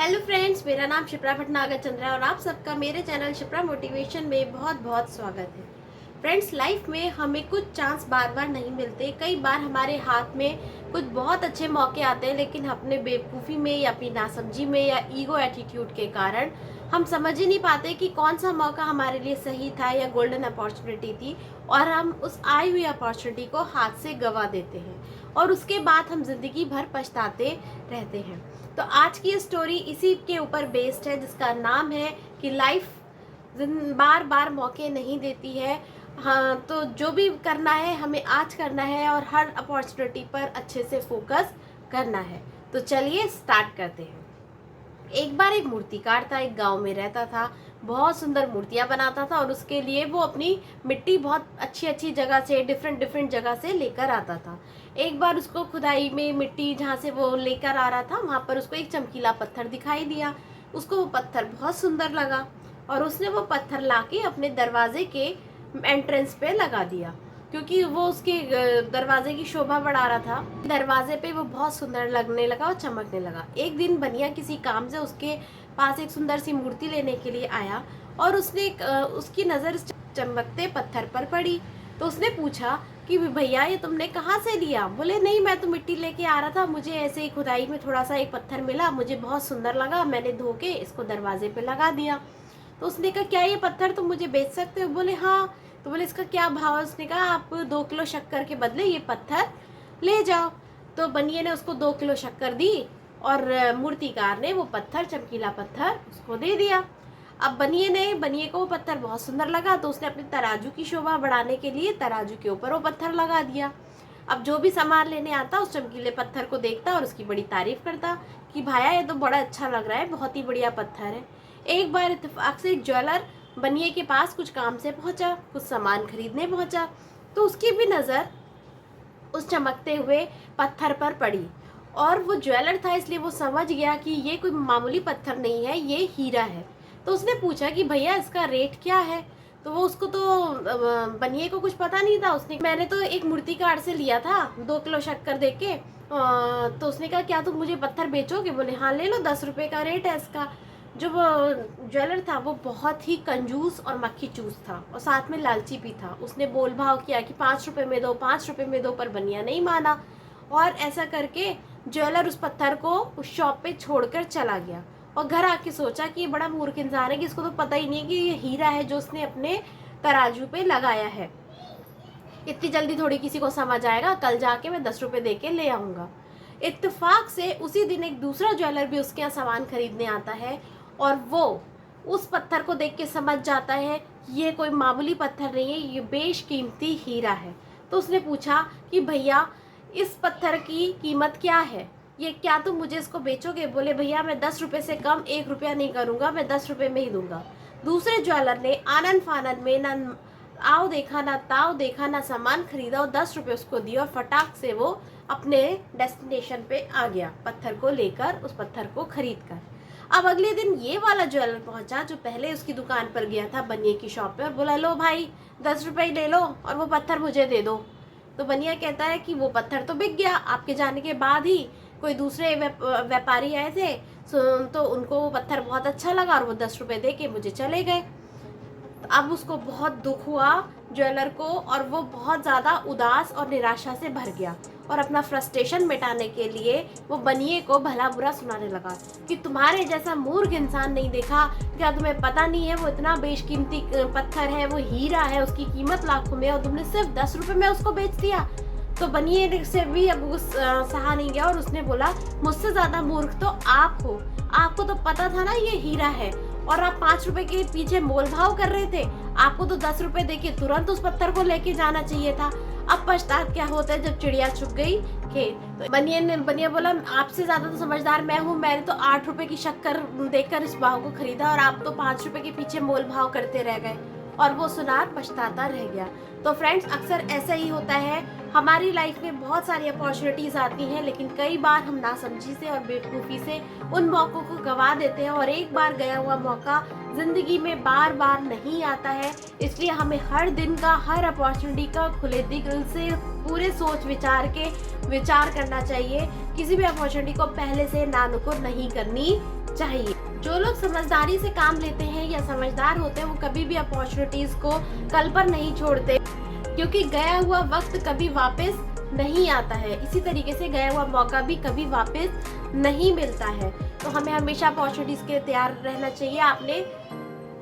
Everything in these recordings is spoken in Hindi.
हेलो फ्रेंड्स, मेरा नाम शिप्रा भटनागर चंद्रा और आप सबका मेरे चैनल शिप्रा मोटिवेशन में बहुत बहुत स्वागत है। फ्रेंड्स, लाइफ में हमें कुछ चांस बार बार नहीं मिलते। कई बार हमारे हाथ में कुछ बहुत अच्छे मौके आते हैं, लेकिन अपने बेवकूफ़ी में या अपनी नासमझी में या ईगो एटीट्यूड के कारण हम समझ ही नहीं पाते कि कौन सा मौका हमारे लिए सही था या गोल्डन अपॉर्चुनिटी थी, और हम उस आई हुई अपॉर्चुनिटी को हाथ से गंवा देते हैं और उसके बाद हम जिंदगी भर पछताते रहते हैं। तो आज की स्टोरी इसी के ऊपर बेस्ड है, जिसका नाम है कि लाइफ बार बार मौके नहीं देती है। हाँ, तो जो भी करना है हमें आज करना है और हर अपॉर्चुनिटी पर अच्छे से फोकस करना है। तो चलिए स्टार्ट करते हैं। एक बार एक मूर्तिकार था, एक गांव में रहता था। बहुत सुंदर मूर्तियां बनाता था और उसके लिए वो अपनी मिट्टी बहुत अच्छी अच्छी जगह से, डिफरेंट डिफरेंट जगह से लेकर आता था। एक बार उसको खुदाई में मिट्टी जहाँ से वो लेकर आ रहा था, वहाँ पर उसको एक चमकीला पत्थर दिखाई दिया। उसको वो पत्थर बहुत सुंदर लगा और उसने वो पत्थर लाके अपने दरवाजे के एंट्रेंस पे लगा दिया, क्योंकि वो उसके दरवाजे की शोभा बढ़ा रहा था। दरवाजे पे वो बहुत सुंदर लगने लगा और चमकने लगा। एक दिन बनिया किसी काम से उसके पास एक सुंदर सी मूर्ति लेने के लिए आया और उसने उसकी नज़र चमकते पत्थर पर पड़ी। तो उसने पूछा कि भैया, ये तुमने कहाँ से लिया? बोले, नहीं, मैं तो मिट्टी लेके आ रहा था, मुझे ऐसे ही खुदाई में थोड़ा सा एक पत्थर मिला, मुझे बहुत सुंदर लगा, मैंने धो के इसको दरवाजे पे लगा दिया। तो उसने कहा, क्या ये पत्थर तुम मुझे बेच सकते हो? बोले, हाँ। तो बोले, इसका क्या भाव है? उसने कहा, आप 2 किलो शक्कर के बदले ये पत्थर ले जाओ। तो बनिए ने उसको 2 किलो शक्कर दी और मूर्तिकार ने वो पत्थर, चमकीला पत्थर, उसको दे दिया। अब बनिए को वो पत्थर बहुत सुंदर लगा, तो उसने अपने तराजू की शोभा बढ़ाने के लिए तराजू के ऊपर वो पत्थर लगा दिया। अब जो भी सामान लेने आता उस चमकीले पत्थर को देखता और उसकी बड़ी तारीफ करता कि भाया, ये तो बड़ा अच्छा लग रहा है, बहुत ही बढ़िया पत्थर है। एक बार इत्तेफाक से एक ज्वेलर बनिए के पास कुछ काम से पहुंचा, कुछ सामान खरीदने पहुंचा। तो उसकी भी नज़र उस चमकते हुए पत्थर पर पड़ी और वो ज्वेलर था, इसलिए वो समझ गया कि ये कोई मामूली पत्थर नहीं है, ये हीरा है। तो उसने पूछा कि भैया, इसका रेट क्या है? तो वो उसको तो बनिए को कुछ पता नहीं था। उसने, मैंने तो एक मूर्तिकार से लिया था 2 किलो शक्कर दे के। तो उसने कहा, क्या तुम मुझे पत्थर बेचोगे? बोले, हाँ, ले लो, 10 रुपये का रेट है इसका। जो वो ज्वेलर था वो बहुत ही कंजूस और मक्खी चूस था और साथ में लालची भी था। उसने बोल भाव किया कि 5 रुपये में दो, 5 रुपये में दो, पर बनिया नहीं माना और ऐसा करके ज्वेलर उस पत्थर को उस शॉप पे छोड़कर चला गया और घर आके सोचा कि ये बड़ा मूर्ख इंसान है कि इसको तो पता ही नहीं है कि ये हीरा है जो उसने अपने तराजू पे लगाया है। इतनी जल्दी थोड़ी किसी को समझ आएगा, कल जाके मैं 10 रुपये दे के ले आऊँगा। इत्तेफाक से उसी दिन एक दूसरा ज्वेलर भी उसके यहाँ सामान खरीदने आता है और वो उस पत्थर को देख के समझ जाता है ये कोई मामूली पत्थर नहीं है, ये बेशकीमती हीरा है। तो उसने पूछा कि भैया, इस पत्थर की कीमत क्या है? ये क्या तुम मुझे इसको बेचोगे? बोले, भैया, मैं 10 रुपये से कम 1 रुपया नहीं करूँगा, मैं 10 रुपये में ही दूंगा। दूसरे ज्वेलर ने आनन फानन में ना आओ देखा ना ताव देखा ना सामान खरीदा और 10 रुपये उसको दिया और फटाक से वो अपने डेस्टिनेशन पे आ गया, पत्थर को लेकर, उस पत्थर को खरीद कर। अब अगले दिन ये वाला ज्वेलर पहुंचा जो पहले उसकी दुकान पर गया था बनिए की शॉप पे, और बोला, लो भाई, 10 रुपये ले लो और वो पत्थर मुझे दे दो। तो बनिया कहता है कि वो पत्थर तो बिक गया, आपके जाने के बाद ही कोई दूसरे व्यापारी आए थे, तो उनको वो पत्थर बहुत अच्छा लगा और वो 10 रुपये दे के मुझे चले गए। अब उसको बहुत दुख हुआ ज्वेलर को और वो बहुत ज़्यादा उदास और निराशा से भर गया और अपना फ्रस्ट्रेशन मिटाने के लिए वो बनिए को भला बुरा सुनाने लगा कि तुम्हारे जैसा मूर्ख इंसान नहीं देखा क्या? तुम्हें पता नहीं है वो इतना बेशकीमती पत्थर है, वो हीरा है, उसकी कीमत लाखों में, और तुमने सिर्फ 10 रुपये में उसको बेच दिया। तो बनिए से भी अब सहा नहीं गया और उसने बोला, मुझसे ज़्यादा मूर्ख तो आप हो, आपको तो पता था ना ये हीरा है और आप 5 रुपए के पीछे मोल भाव कर रहे थे। आपको तो 10 रुपए देके तुरंत उस पत्थर को लेके जाना चाहिए था। अब पछतात क्या होता है जब चिड़िया चुग गई खेत। तो बनिया बोला, आपसे ज्यादा तो समझदार मैं हूँ, मैंने तो 8 रुपए की शक्कर देकर इस भाव को खरीदा और आप तो 5 रुपए के पीछे मोल भाव करते रह गए। और वो सुनार पछताता रह गया। तो फ्रेंड्स, अक्सर ऐसा ही होता है, हमारी लाइफ में बहुत सारी अपॉर्चुनिटीज़ आती हैं, लेकिन कई बार हम नासमझी से और बेवकूफ़ी से उन मौक़ों को गंवा देते हैं और एक बार गया हुआ मौका ज़िंदगी में बार बार नहीं आता है। इसलिए हमें हर दिन का, हर अपॉर्चुनिटी का खुले दिल से, पूरे सोच विचार के विचार करना चाहिए। किसी भी अपॉर्चुनिटी को पहले से नानुकुर नहीं करनी चाहिए। जो लोग समझदारी से काम लेते हैं या समझदार होते हैं वो कभी भी अपॉर्चुनिटीज को कल पर नहीं छोड़ते, क्योंकि गया हुआ वक्त कभी वापस नहीं आता है। इसी तरीके से गया हुआ मौका भी कभी वापस नहीं मिलता है। तो हमें हमेशा अपॉर्चुनिटीज के तैयार रहना चाहिए।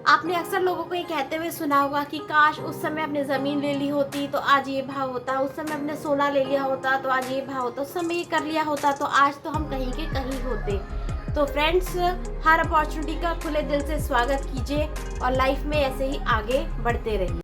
आपने अक्सर लोगों को ये कहते हुए सुना होगा कि काश उस समय अपने ज़मीन ले ली होती तो आज ये भाव होता, उस समय अपने सोना ले लिया होता तो आज ये भाव होता, उस समय ये कर लिया होता तो आज तो हम कहीं के कहीं होते। तो फ्रेंड्स, हर अपॉर्चुनिटी का खुले दिल से स्वागत कीजिए और लाइफ में ऐसे ही आगे बढ़ते रहिए।